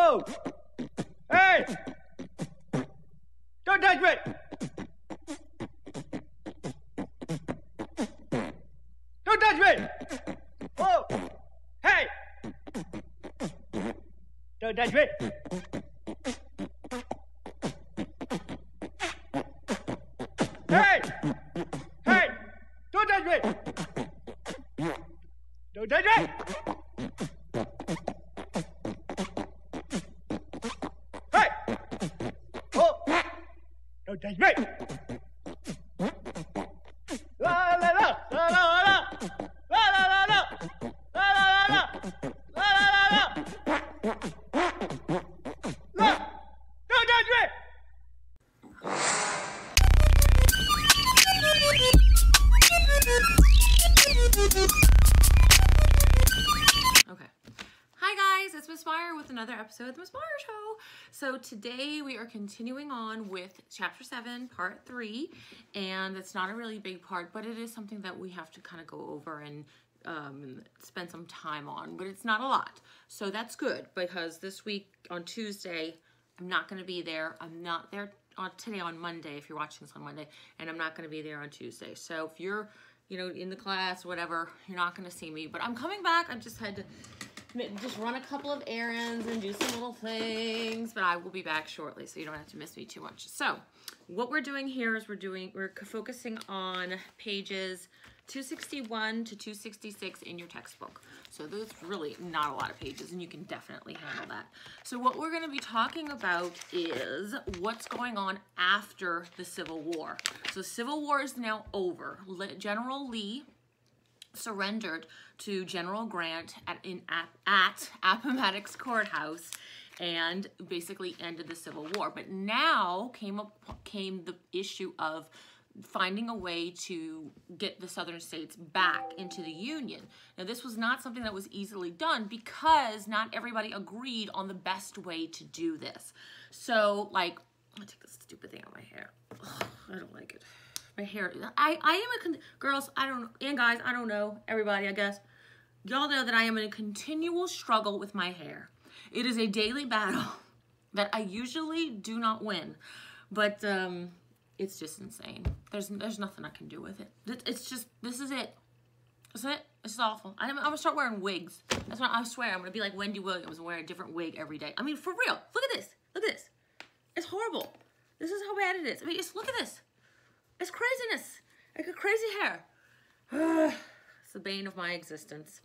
Whoa! Hey! Don't touch me! Don't touch me! Whoa! Hey! Don't touch me! Hey! Hey! Don't touch me! Don't touch me! Hey! Oh! Don't touch me! La la la la la la la la la la la la la la la la. Don't touch me! Okay. Hi guys, it's Miss Meyer with another episode of the Miss Meyer Show. So today we are continuing on with Chapter 7, Part 3, and it's not a really big part, but it is something that we have to kind of go over and spend some time on, but it's not a lot. So that's good, because this week on Tuesday, I'm not going to be there. I'm not there today on Monday, if you're watching this on Monday, and I'm not going to be there on Tuesday. So if you're, in the class, whatever, you're not going to see me, but I'm coming back. I just had to just run a couple of errands and do some little things, but I will be back shortly, so you don't have to miss me too much. So what we're doing here is we're focusing on pages 261 to 266 in your textbook. So there's really not a lot of pages, and you can definitely handle that. So what we're going to be talking about is what's going on after the Civil War. So the Civil War is now over. General Lee surrendered to General Grant at Appomattox Courthouse and basically ended the Civil War. But now came the issue of finding a way to get the southern states back into the Union. Now, this was not something that was easily done because not everybody agreed on the best way to do this. So, like, I'll take this stupid thing out of my hair. Ugh, I don't like it. My hair, girls, I don't know, and guys, I don't know, everybody, I guess. Y'all know that I am in a continual struggle with my hair. It is a daily battle that I usually do not win, but it's just insane. There's nothing I can do with it. It's just, this is it. This is it. This is awful. I'm gonna start wearing wigs. That's what I swear. I'm gonna be like Wendy Williams and wear a different wig every day. I mean, for real. Look at this. Look at this. It's horrible. This is how bad it is. I mean, look at this. It's craziness. I got crazy hair. It's the bane of my existence.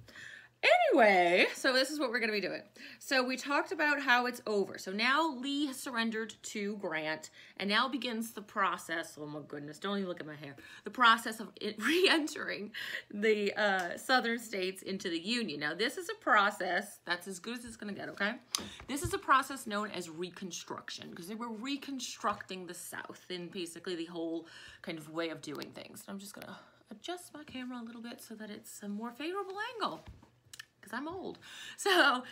Anyway, so this is what we're going to be doing. So we talked about how it's over. So now Lee has surrendered to Grant, and now begins the process. Oh my goodness, don't even look at my hair. The process of re-entering the southern states into the Union. Now this is a process that's as good as it's going to get, okay? This is a process known as Reconstruction, because they were reconstructing the South in basically the whole kind of way of doing things. I'm just going to adjust my camera a little bit so that it's a more favorable angle, because I'm old. So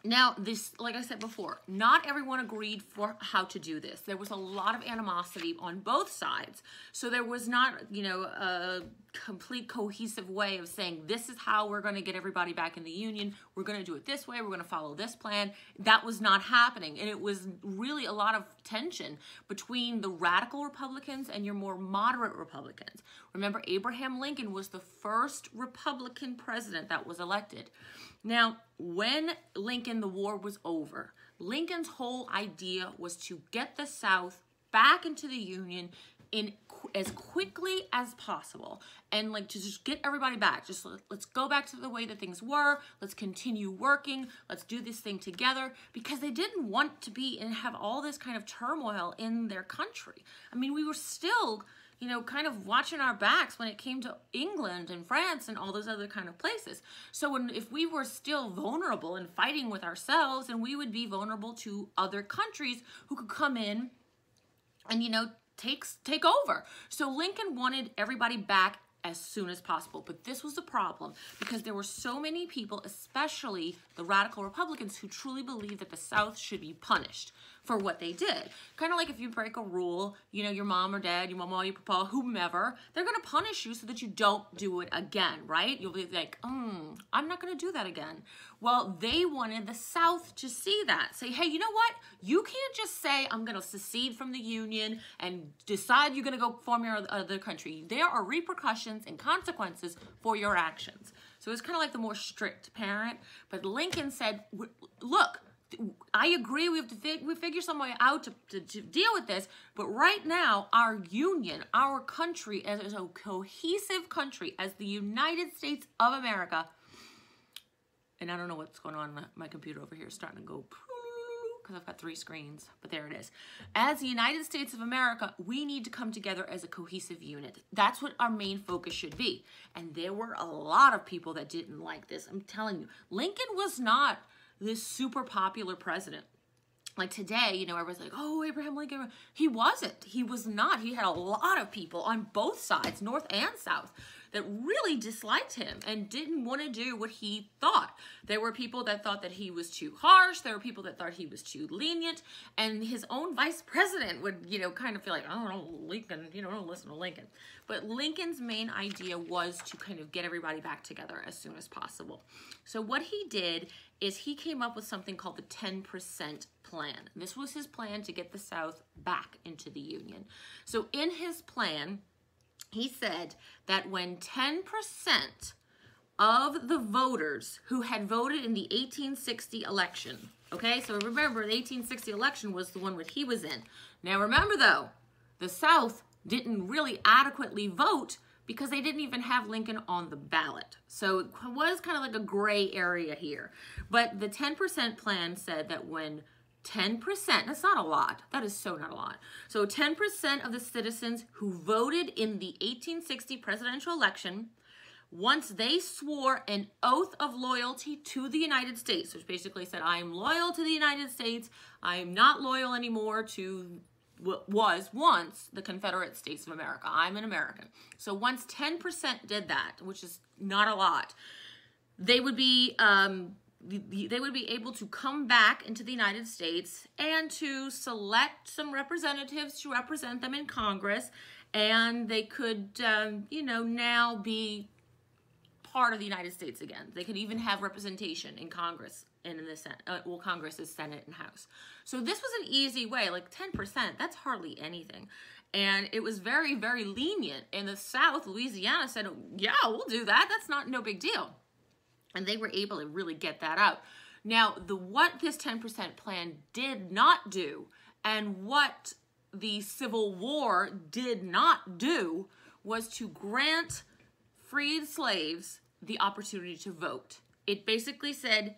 now this, like I said before, not everyone agreed for how to do this. There was a lot of animosity on both sides. So there was not, a complete cohesive way of saying, this is how we're going to get everybody back in the Union. We're going to do it this way. We're going to follow this plan. That was not happening. And it was really a lot of tension between the radical Republicans and your more moderate Republicans. Remember, Abraham Lincoln was the first Republican president that was elected. Now, when the war was over, Lincoln's whole idea was to get the South back into the Union as quickly as possible, and like to just get everybody back. Just let's go back to the way that things were. Let's continue working. Let's do this thing together, because they didn't want to be and have all this kind of turmoil in their country. I mean, we were still, kind of watching our backs when it came to England and France and all those other kind of places. So if we were still vulnerable and fighting with ourselves, and we would be vulnerable to other countries who could come in and, take over. So Lincoln wanted everybody back as soon as possible. But this was the problem, because there were so many people, especially the radical Republicans, who truly believed that the South should be punished for what they did. Kind of like if you break a rule, you know, your mom or dad, your mama, your papa, whomever, they're going to punish you so that you don't do it again, right? You'll be like, I'm not going to do that again. Well, they wanted the South to see that. Say, hey, you know what? You can't just say, I'm going to secede from the Union and decide you're going to go form your other country. There are repercussions and consequences for your actions. So it's kind of like the more strict parent. But Lincoln said, look, I agree, we have to figure some way out to deal with this, but right now, our union, our country, as a cohesive country, as the United States of America, and I don't know what's going on, my computer over here is starting to go, because I've got 3 screens, but there it is. As the United States of America, we need to come together as a cohesive unit. That's what our main focus should be. And there were a lot of people that didn't like this. I'm telling you, Lincoln was not this super popular president. Like today, you know, everyone's like, oh, Abraham Lincoln. He wasn't. He was not. He had a lot of people on both sides, North and South, that really disliked him and didn't want to do what he thought. There were people that thought that he was too harsh. There were people that thought he was too lenient. And his own vice president would, you know, kind of feel like, oh, no, Lincoln, you know, don't listen to Lincoln. But Lincoln's main idea was to kind of get everybody back together as soon as possible. So what he did is he came up with something called the 10% plan. This was his plan to get the South back into the Union. So in his plan, he said that when 10% of the voters who had voted in the 1860 election, okay, so remember the 1860 election was the one that he was in. Now remember though, the South didn't really adequately vote because they didn't even have Lincoln on the ballot. So it was kind of like a gray area here. But the 10% plan said that when 10%, that's not a lot. That is so not a lot. So 10% of the citizens who voted in the 1860 presidential election, once they swore an oath of loyalty to the United States, which basically said, I am loyal to the United States, I am not loyal anymore to what was once the Confederate States of America. I'm an American. So once 10% did that, which is not a lot, they would be able to come back into the United States and to select some representatives to represent them in Congress, and they could, you know, now be part of the United States again. They could even have representation in Congress and in the Senate. Well, Congress is Senate and House. So this was an easy way, like 10%, that's hardly anything. And it was very, very lenient. In the South, Louisiana said, yeah, we'll do that. That's no big deal. And they were able to really get that out. Now, what this 10% plan did not do, and what the Civil War did not do, was to grant freed slaves the opportunity to vote. It basically said,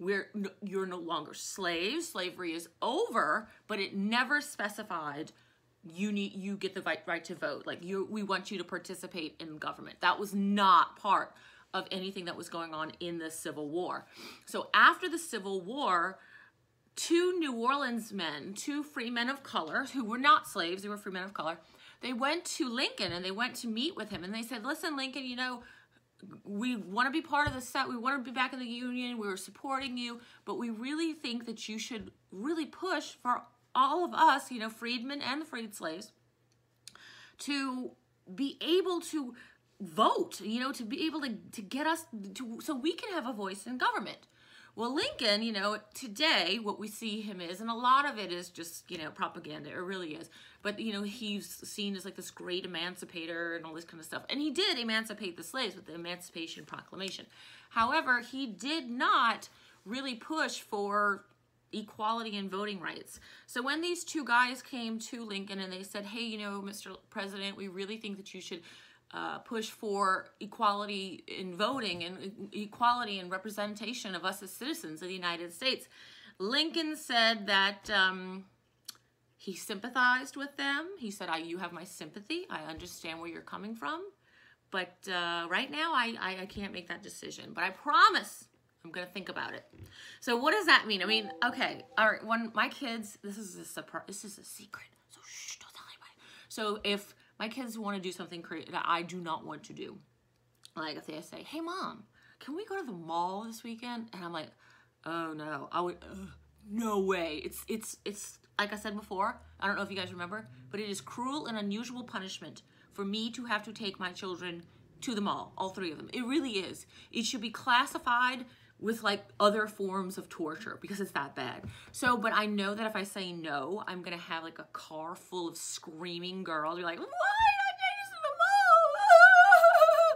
you're no longer slaves, slavery is over, but it never specified you get the right to vote. Like we want you to participate in government. That was not part of anything that was going on in the Civil War. So after the Civil War, 2 New Orleans men, 2 free men of color, who were not slaves, they were free men of color, they went to Lincoln and they went to meet with him. And they said, listen, Lincoln, you know, we want to be part of the South. We want to be back in the Union. We're supporting you. But we really think that you should really push for all of us, you know, freedmen and the freed slaves, to be able to vote, you know, to be able to get us to, so we can have a voice in government. Well, Lincoln, you know, today what we see him is, and a lot of it is just, you know, propaganda, it really is. But, you know, he's seen as like this great emancipator and all this kind of stuff. And he did emancipate the slaves with the Emancipation Proclamation. However, he did not really push for equality and voting rights. So when these 2 guys came to Lincoln and they said, hey, you know, Mr. President, we really think that you should push for equality in voting and equality and representation of us as citizens of the United States, Lincoln said that he sympathized with them. He said, you have my sympathy. I understand where you're coming from. But right now, I can't make that decision. But I promise I'm going to think about it. So what does that mean? I mean, okay, all right, when my kids, this is a secret, so shh, don't tell anybody. So if my kids want to do something that I do not want to do, like if they say, hey, Mom, can we go to the mall this weekend? And I'm like, oh, no, no way. like I said before, I don't know if you guys remember, but it is cruel and unusual punishment for me to have to take my children to the mall, all 3 of them. It really is. It should be classified with like other forms of torture because it's that bad. So, but I know that if I say no, I'm gonna have like a car full of screaming girls. You're like, why did I take us to the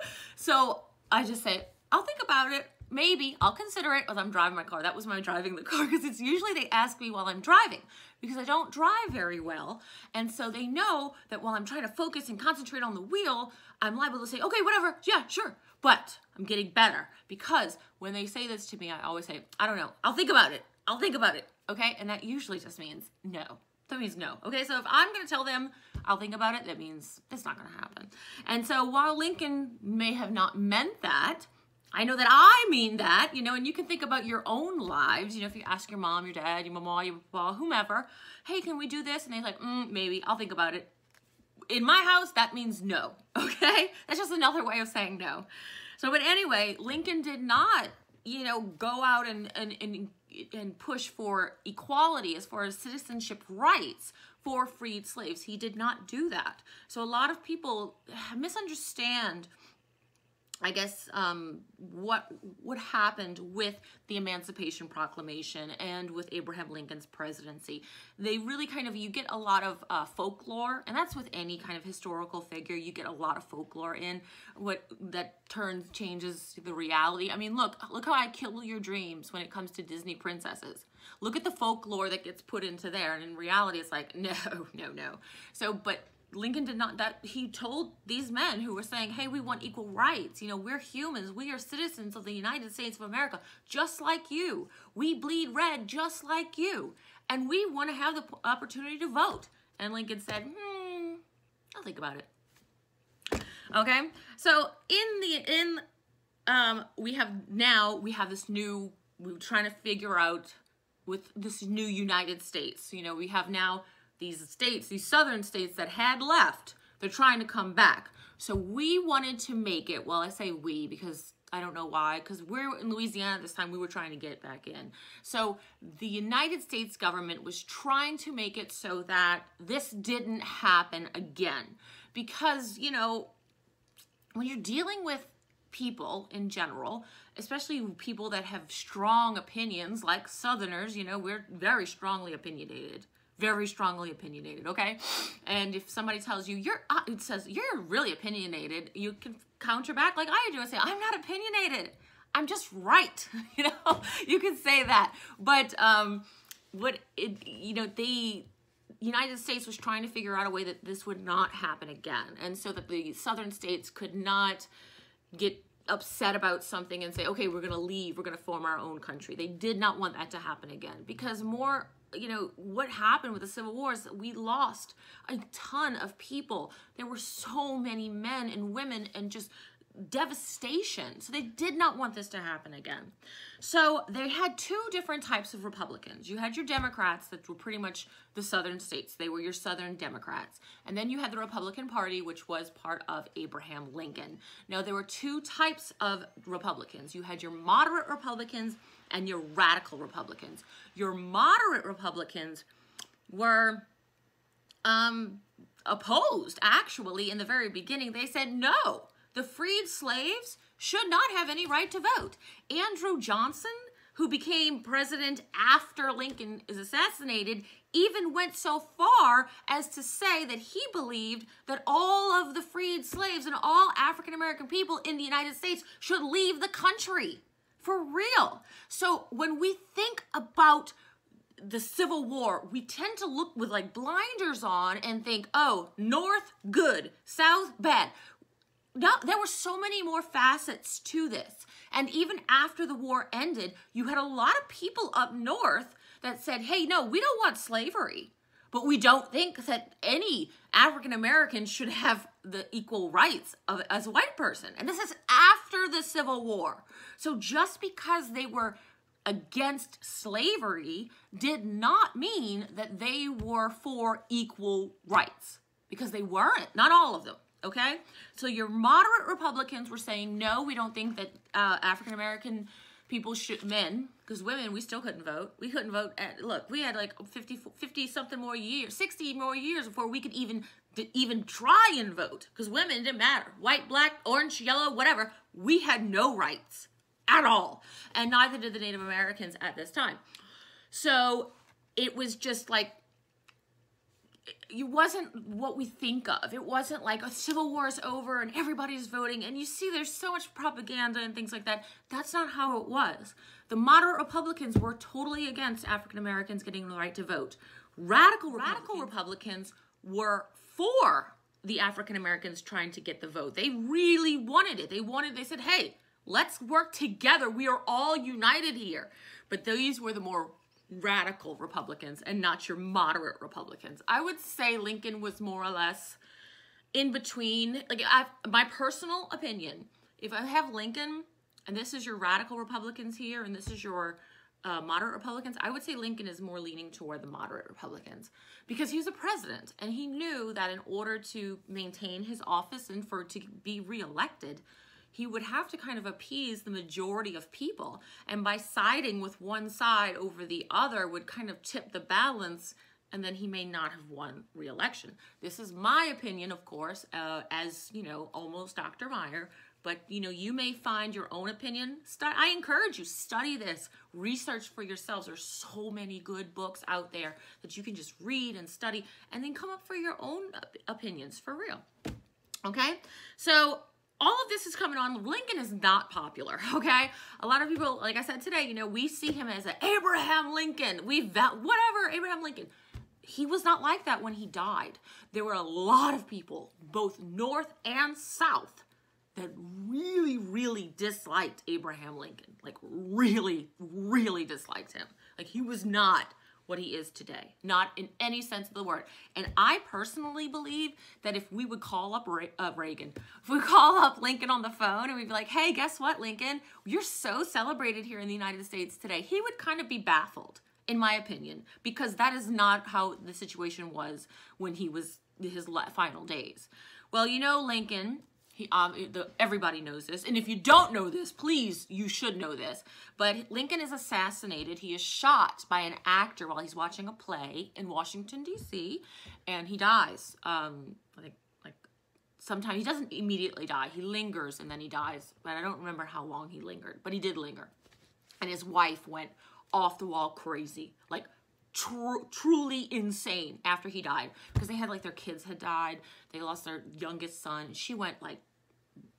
mall? So I just say, I'll think about it. Maybe I'll consider it as I'm driving my car. That was my driving the car, because it's usually they ask me while I'm driving because I don't drive very well. And so they know that while I'm trying to focus and concentrate on the wheel, I'm liable to say, okay, whatever, yeah, sure. But I'm getting better, because when they say this to me, I always say, I don't know, I'll think about it. I'll think about it, okay? And that usually just means no. That means no, okay? So if I'm gonna tell them I'll think about it, that means it's not gonna happen. And so while Lincoln may have not meant that, I know that I mean that, you know, and you can think about your own lives. You know, if you ask your mom, your dad, your mama, your papa, whomever, hey, can we do this? And they're like, maybe, I'll think about it. In my house, that means no, okay? That's just another way of saying no. So, but anyway, Lincoln did not, you know, go out and push for equality as far as citizenship rights for freed slaves. He did not do that. So a lot of people misunderstand, I guess, what happened with the Emancipation Proclamation and with Abraham Lincoln's presidency. They really kind of, you get a lot of folklore, and that's with any kind of historical figure. You get a lot of folklore in what that changes the reality. I mean, look how I kill your dreams when it comes to Disney princesses. Look at the folklore that gets put into there, and in reality, it's like, no. So, but Lincoln did not, that he told these men who were saying, hey, we want equal rights. You know, we're humans. We are citizens of the United States of America, just like you. We bleed red just like you. And we want to have the opportunity to vote. And Lincoln said, I'll think about it. Okay. So we have this new, we're trying to figure out with this new United States, you know, we have now these states, these southern states that had left, they're trying to come back. So we wanted to make it, well, I say we because I don't know why, because we're in Louisiana this time, we were trying to get back in. So the United States government was trying to make it so that this didn't happen again. Because, you know, when you're dealing with people in general, especially people that have strong opinions like Southerners, you know, we're very strongly opinionated. Very strongly opinionated, okay? And if somebody tells you, it says, you're really opinionated, you can counter back like I do and say, I'm not opinionated. I'm just right. You know, you can say that. But the United States was trying to figure out a way that this would not happen again. And so that the southern states could not get upset about something and say, okay, we're going to leave, we're going to form our own country. They did not want that to happen again, because you know, what happened with the Civil War is that we lost a ton of people. There were so many men and women and just devastation. So they did not want this to happen again. So they had 2 different types of Republicans. You had your Democrats that were pretty much the southern states. They were your southern Democrats. And then you had the Republican Party, which was part of Abraham Lincoln. Now, there were 2 types of Republicans. You had your moderate Republicans and your radical Republicans. Your moderate Republicans were opposed, actually, in the very beginning. They said, no, the freed slaves should not have any right to vote. Andrew Johnson, who became president after Lincoln is assassinated, even went so far as to say that he believed that all of the freed slaves and all African-American people in the United States should leave the country. For real. So when we think about the Civil War, we tend to look with like blinders on and think, oh, North, good, South, bad. No, there were so many more facets to this. And even after the war ended, you had a lot of people up north that said, hey, no, we don't want slavery, but we don't think that any African American should have the equal rights as a white person. And this is after the Civil War. So just because they were against slavery did not mean that they were for equal rights, because they weren't, not all of them. Okay, so your moderate Republicans were saying, no, we don't think that African-American people should, men, because women, we still couldn't vote. We couldn't vote look, we had like 50 something more years, 60 more years before we could even try and vote, because women, didn't matter. White, black, orange, yellow, whatever. We had no rights at all. And neither did the Native Americans at this time. So it was just like, it wasn't what we think of. It wasn't like a civil war is over and everybody's voting. And you see there's so much propaganda and things like that. That's not how it was. The moderate Republicans were totally against African Americans getting the right to vote. Radical Republicans were for the African Americans trying to get the vote. They really wanted it. They said, hey, let's work together. We are all united here. But these were the more radical Republicans and not your moderate Republicans. I would say Lincoln was more or less in between. Like, my personal opinion, if I have Lincoln, and this is your radical Republicans here, and this is your moderate Republicans, I would say Lincoln is more leaning toward the moderate Republicans, because he was a president, and he knew that in order to maintain his office and to be reelected, he would have to kind of appease the majority of people. And by siding with one side over the other would kind of tip the balance, and then he may not have won re-election. This is my opinion, of course, as, you know, almost Dr. Meyer, but, you know, you may find your own opinion. I encourage you, study this, research for yourselves. There's so many good books out there that you can just read and study, and then come up for your own opinions, for real. Okay? So all of this is coming on. Lincoln is not popular, okay? A lot of people, like I said today, you know, we see him as an Abraham Lincoln. Whatever, Abraham Lincoln. He was not like that when he died. There were a lot of people, both North and South, that really, really disliked Abraham Lincoln. Like, really, really disliked him. Like, he was not what he is today. Not in any sense of the word. And I personally believe that if we would call up Reagan, if we call up Lincoln on the phone and we'd be like, hey, guess what, Lincoln? You're so celebrated here in the United States today. He would kind of be baffled, in my opinion, because that is not how the situation was when he was his final days. Well, you know, Lincoln, everybody knows this, and if you don't know this, please, you should know this, but Lincoln is assassinated. He is shot by an actor while he's watching a play in Washington, D.C., and he dies. Sometimes he doesn't immediately die. He lingers, and then he dies, but I don't remember how long he lingered, but he did linger. And his wife went off the wall crazy, like truly insane after he died, because they had, like, their kids had died. They lost their youngest son. She went like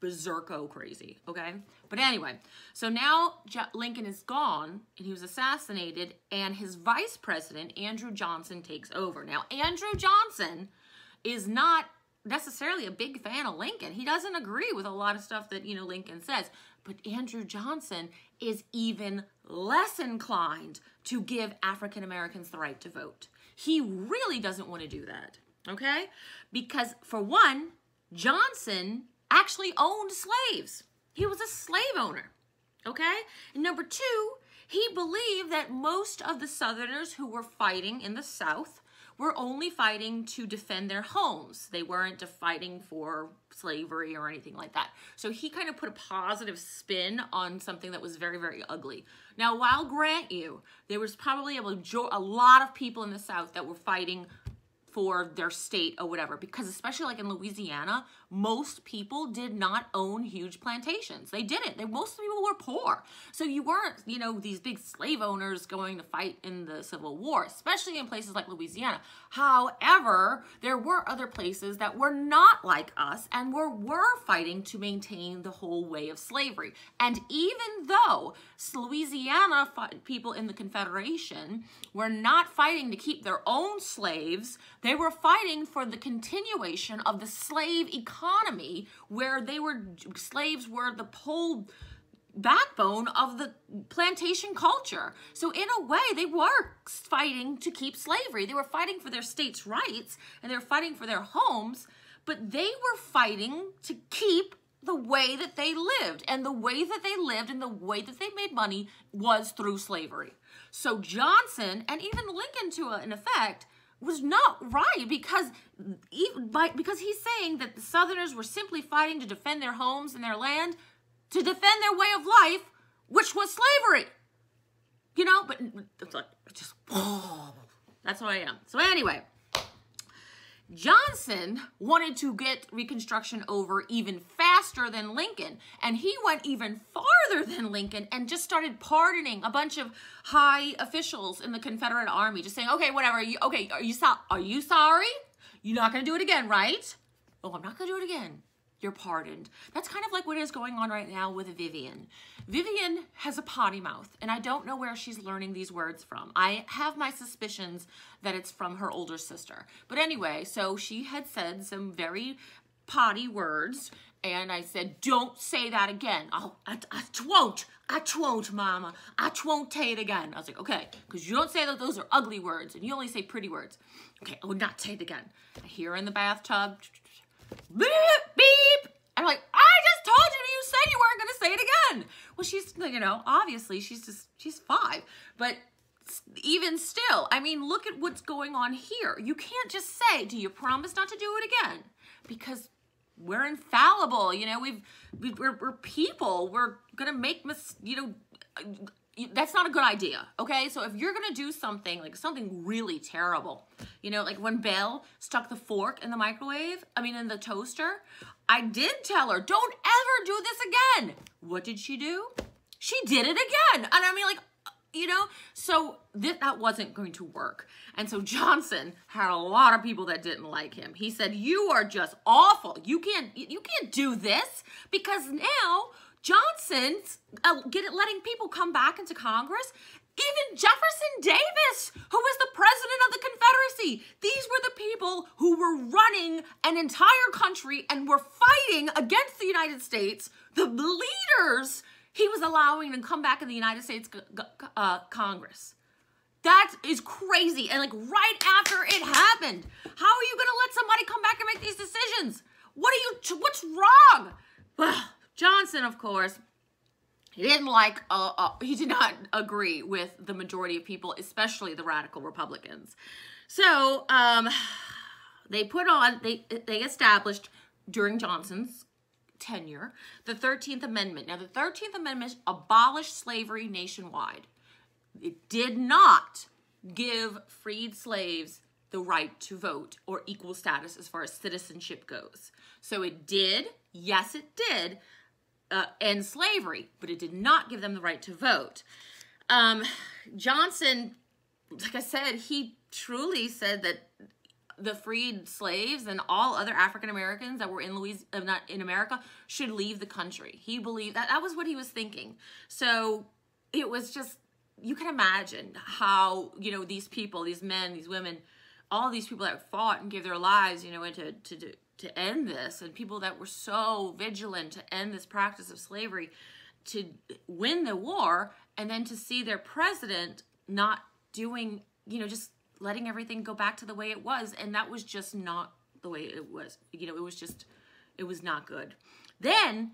berserko crazy, okay? But anyway, so now Lincoln is gone and he was assassinated, and his vice president, Andrew Johnson, takes over. Now, Andrew Johnson is not necessarily a big fan of Lincoln. He doesn't agree with a lot of stuff that, you know, Lincoln says. But Andrew Johnson is even less inclined to give African Americans the right to vote. He really doesn't want to do that, okay? Because, for one, Johnson actually owned slaves. He was a slave owner, okay? And number two, he believed that most of the Southerners who were fighting in the South were only fighting to defend their homes. They weren't fighting for slavery or anything like that. So he kind of put a positive spin on something that was very, very ugly. Now, I'll grant you, there was probably a lot of people in the South that were fighting for their state or whatever, because especially like in Louisiana, most people did not own huge plantations. They didn't. Most people were poor. So you weren't, you know, these big slave owners going to fight in the Civil War, especially in places like Louisiana. However, there were other places that were not like us and were fighting to maintain the whole way of slavery. And even though Louisiana people in the Confederation were not fighting to keep their own slaves, they were fighting for the continuation of the slave economy, where slaves were the whole backbone of the plantation culture. So in a way, they were fighting to keep slavery. They were fighting for their states' rights, and they were fighting for their homes, but they were fighting to keep the way that they lived. And the way that they lived and the way that they made money was through slavery. So Johnson, and even Lincoln to an effect, was not right, because he's saying that the Southerners were simply fighting to defend their homes and their land, to defend their way of life, which was slavery. you know, but it's like, just, that's how I am. So anyway, Johnson wanted to get Reconstruction over even faster than Lincoln, and he went even farther than Lincoln and just started pardoning a bunch of high officials in the Confederate Army, just saying, okay, whatever, are you sorry? You're not going to do it again, right? Oh, I'm not going to do it again. You're pardoned. That's kind of like what is going on right now with Vivian. Vivian has a potty mouth, and I don't know where she's learning these words from. I have my suspicions that it's from her older sister. But anyway, so she had said some very potty words, and I said, don't say that again. Oh, I won't, Mama. I won't say it again. I was like, okay, because you don't say that those are ugly words, and you only say pretty words. Okay, I will not say it again. I hear her in the bathtub, beep, beep. I'm like, I just told you said you weren't going to say it again. Well, she's, you know, obviously she's 5. But even still, I mean, look at what's going on here. You can't just say, do you promise not to do it again? Because we're infallible. You know, we're people. We're going to make that's not a good idea, okay? So if you're going to do something, like something really terrible, you know, like when Belle stuck the fork in the in the toaster, I did tell her, don't ever do this again. What did she do? She did it again. And I mean, like, you know, so that wasn't going to work. And so Johnson had a lot of people that didn't like him. He said, you are just awful. You can't do this, because now Johnson's letting people come back into Congress. Even Jefferson Davis, who was the president of the Confederacy, these were the people who were running an entire country and were fighting against the United States. The leaders he was allowing to come back in the United States Congress. That is crazy. And like right after it happened, how are you going to let somebody come back and make these decisions? What's wrong? Well, Johnson, of course, he did not agree with the majority of people, especially the radical Republicans. So they established during Johnson's tenure the 13th Amendment. Now, the 13th Amendment abolished slavery nationwide. It did not give freed slaves the right to vote or equal status as far as citizenship goes. So it did, yes, it did, end slavery, but it did not give them the right to vote. Johnson, like I said, he truly said that the freed slaves and all other African Americans that were in America should leave the country. He believed that was what he was thinking. So it was just, you can imagine how, you know, these people, these men, these women, all these people that fought and gave their lives, you know, to end this, and people that were so vigilant to end this practice of slavery, to win the war, and then to see their president not doing, you know, just letting everything go back to the way it was. And that was just not the way it was. You know, it was not good. Then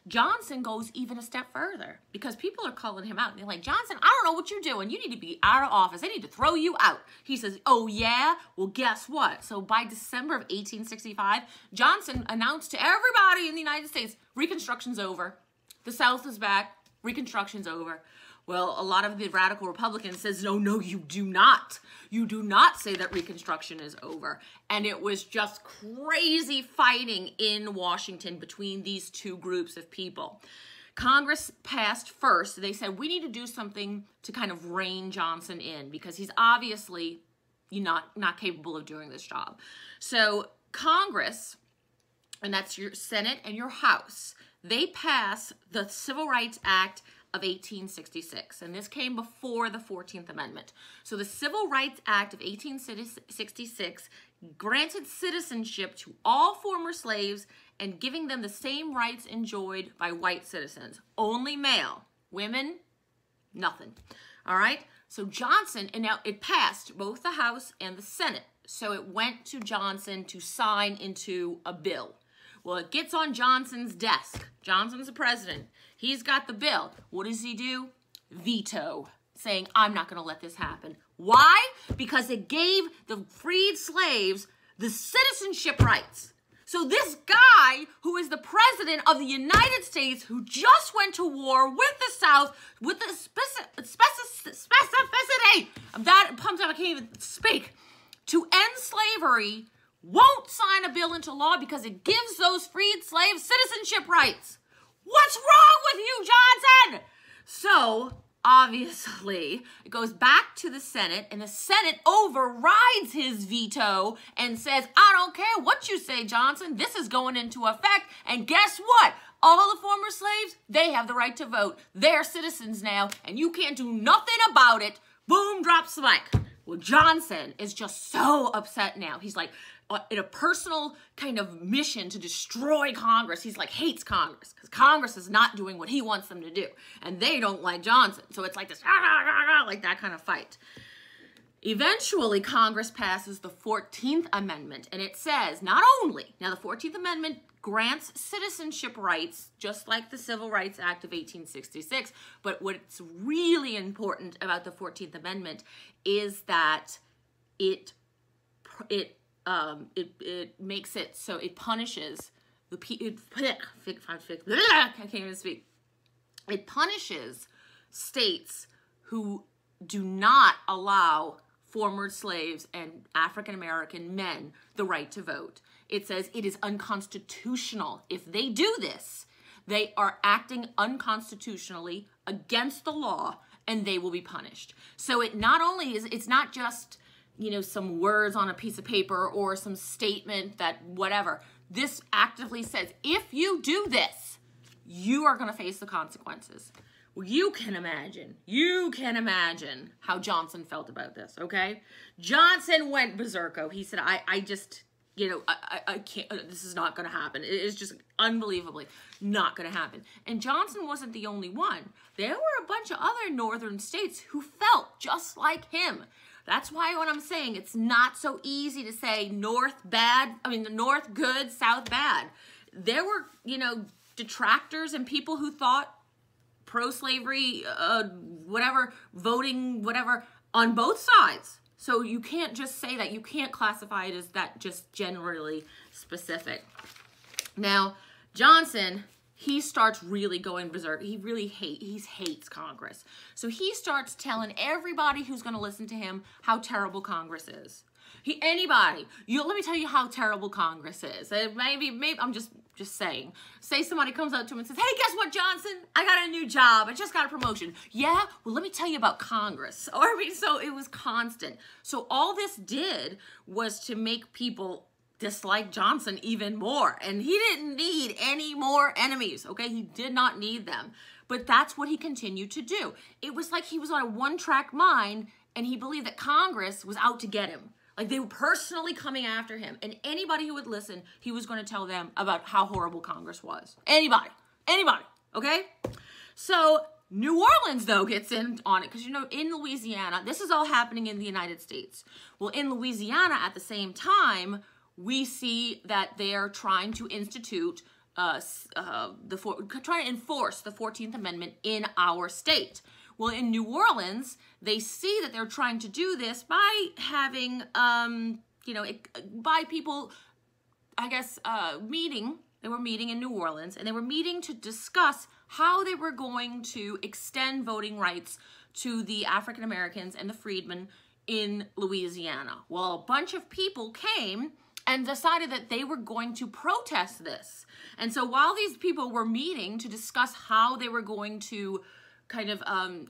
Johnson goes even a step further, because people are calling him out. And they're like, Johnson, I don't know what you're doing. You need to be out of office. They need to throw you out. He says, oh, yeah? Well, guess what? So by December of 1865, Johnson announced to everybody in the United States, Reconstruction's over. The South is back. Reconstruction's over. Well, a lot of the radical Republicans says, no, you do not. You do not say that Reconstruction is over. And it was just crazy fighting in Washington between these two groups of people. Congress passed first. They said, we need to do something to kind of rein Johnson in, because he's obviously not capable of doing this job. So Congress, and that's your Senate and your House, they pass the Civil Rights Act of 1866, and this came before the 14th Amendment. So the Civil Rights Act of 1866 granted citizenship to all former slaves and giving them the same rights enjoyed by white citizens. Only male. Women, nothing. All right? So Johnson, and now it passed both the House and the Senate. So it went to Johnson to sign into a bill. Well, it gets on Johnson's desk. Johnson's the president. He's got the bill. What does he do? Veto, saying, I'm not going to let this happen. Why? Because it gave the freed slaves the citizenship rights. So this guy, who is the president of the United States, who just went to war with the South, with the specificity, I'm that pumped up I can't even speak, to end slavery, won't sign a bill into law because it gives those freed slaves citizenship rights. What's wrong with you, Johnson? So, obviously, it goes back to the Senate, and the Senate overrides his veto and says, I don't care what you say, Johnson, this is going into effect, and guess what? All the former slaves, they have the right to vote. They're citizens now, and you can't do nothing about it. Boom, drops the mic. Well, Johnson is just so upset now. He's like, in a personal kind of mission to destroy Congress. He's like, hates Congress because Congress is not doing what he wants them to do. And they don't like Johnson. So it's like this, like that kind of fight. Eventually, Congress passes the 14th Amendment. And it says, not only, now the 14th Amendment grants citizenship rights, just like the Civil Rights Act of 1866. But what's really important about the 14th Amendment is that it makes it so it punishes the I can't even speak. It punishes states who do not allow former slaves and African American men the right to vote. It says it is unconstitutional. If they do this, they are acting unconstitutionally against the law, and they will be punished. So it not only is, it's not just, you know, some words on a piece of paper or some statement that whatever. This actively says, if you do this, you are going to face the consequences. Well, you can imagine how Johnson felt about this, okay? Johnson went berserko. He said, I just, you know, I can't, this is not going to happen. It is just unbelievably not going to happen. And Johnson wasn't the only one. There were a bunch of other northern states who felt just like him. That's why when I'm saying it's not so easy to say North bad, I mean the North good, South bad. There were, you know, detractors and people who thought pro-slavery, whatever, voting, whatever, on both sides. So you can't just say that. You can't classify it as that just generally specific. Now, Johnson, he starts really going berserk. He hates Congress. So he starts telling everybody who's going to listen to him how terrible Congress is. Let me tell you how terrible Congress is. Maybe I'm just saying. Say somebody comes up to him and says, hey, guess what, Johnson? I got a new job. I just got a promotion. Yeah? Well, let me tell you about Congress. So it was constant. So all this did was to make people dislike Johnson even more. And he didn't need any more enemies, okay? He did not need them. But that's what he continued to do. It was like he was on a one-track mind, and he believed that Congress was out to get him. Like they were personally coming after him. And anybody who would listen, he was going to tell them about how horrible Congress was. Anybody, okay? So New Orleans, though, gets in on it because, you know, in Louisiana, this is all happening in the United States. Well, in Louisiana, at the same time, we see that they are trying to institute, trying to enforce the 14th Amendment in our state. Well, in New Orleans, they see that they're trying to do this by having, by people, I guess, meeting. They were meeting in New Orleans, and they were meeting to discuss how they were going to extend voting rights to the African Americans and the freedmen in Louisiana. Well, a bunch of people came and decided that they were going to protest this. And so while these people were meeting to discuss how they were going to kind of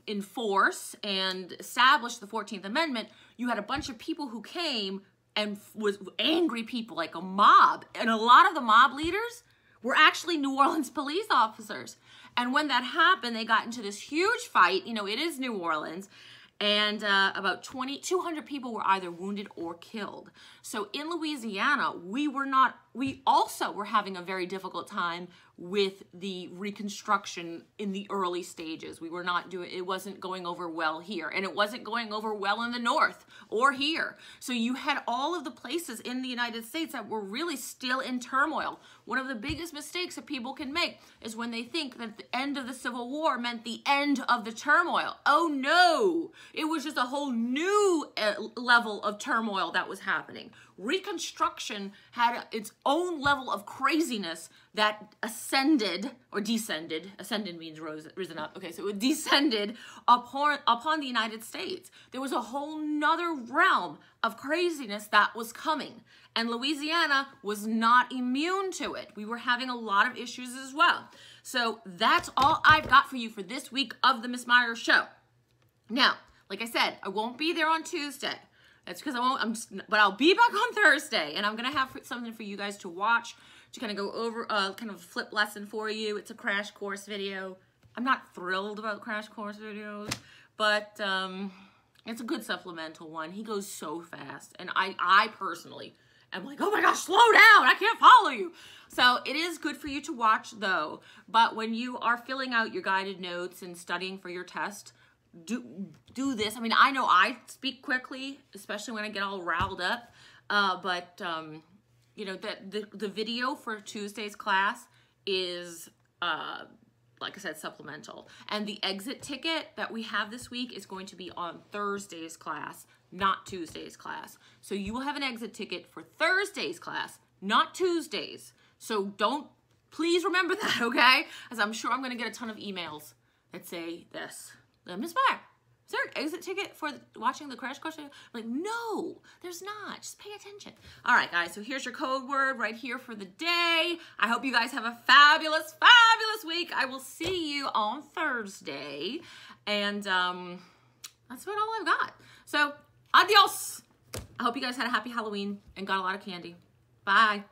enforce and establish the 14th Amendment, you had a bunch of people who came and was angry people, like a mob. And a lot of the mob leaders were actually New Orleans police officers. And when that happened, they got into this huge fight. You know, it is New Orleans. And about 200 people were either wounded or killed. So in Louisiana, we also were having a very difficult time with the Reconstruction in the early stages. It wasn't going over well here, and it wasn't going over well in the North or here. So you had all of the places in the United States that were really still in turmoil. One of the biggest mistakes that people can make is when they think that the end of the Civil War meant the end of the turmoil. Oh no! It was just a whole new level of turmoil that was happening. Reconstruction had its own level of craziness that ascended or descended. Ascended means risen up. Okay, so it descended upon the United States. There was a whole nother realm of craziness that was coming. And Louisiana was not immune to it. We were having a lot of issues as well. So that's all I've got for you for this week of the Miss Myers Show. Now, like I said, I won't be there on Tuesday. That's because I won't, but I'll be back on Thursday, and I'm going to have something for you guys to watch, to kind of go over, kind of a flip lesson for you. It's a crash course video. I'm not thrilled about crash course videos, but it's a good supplemental one. He goes so fast, and I personally am like, oh my gosh, slow down, I can't follow you. So it is good for you to watch, though, but when you are filling out your guided notes and studying for your test, do this. I mean, I know I speak quickly, especially when I get all riled up, but you know, the video for Tuesday's class is like I said, supplemental, and the exit ticket that we have this week is going to be on Thursday's class, not Tuesday's class. So you will have an exit ticket for Thursday's class, not Tuesday's. So please remember that, okay? As I'm sure I'm going to get a ton of emails that say this. Miss Myers, is there an exit ticket for watching the crash course? I'm like, no, there's not. Just pay attention. All right, guys, so here's your code word right here for the day. I hope you guys have a fabulous, fabulous week. I will see you on Thursday. And that's about all I've got. So, adios. I hope you guys had a happy Halloween and got a lot of candy. Bye.